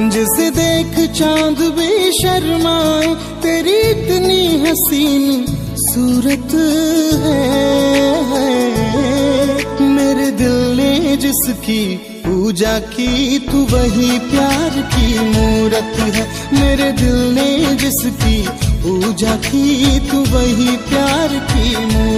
जिसे देख चांद भी शर्माए, तेरी इतनी हसीन सूरत है। मेरे दिल ने जिसकी पूजा की, तू वही प्यार की मूरत है। मेरे दिल ने जिसकी पूजा की, तू वही प्यार की मूरत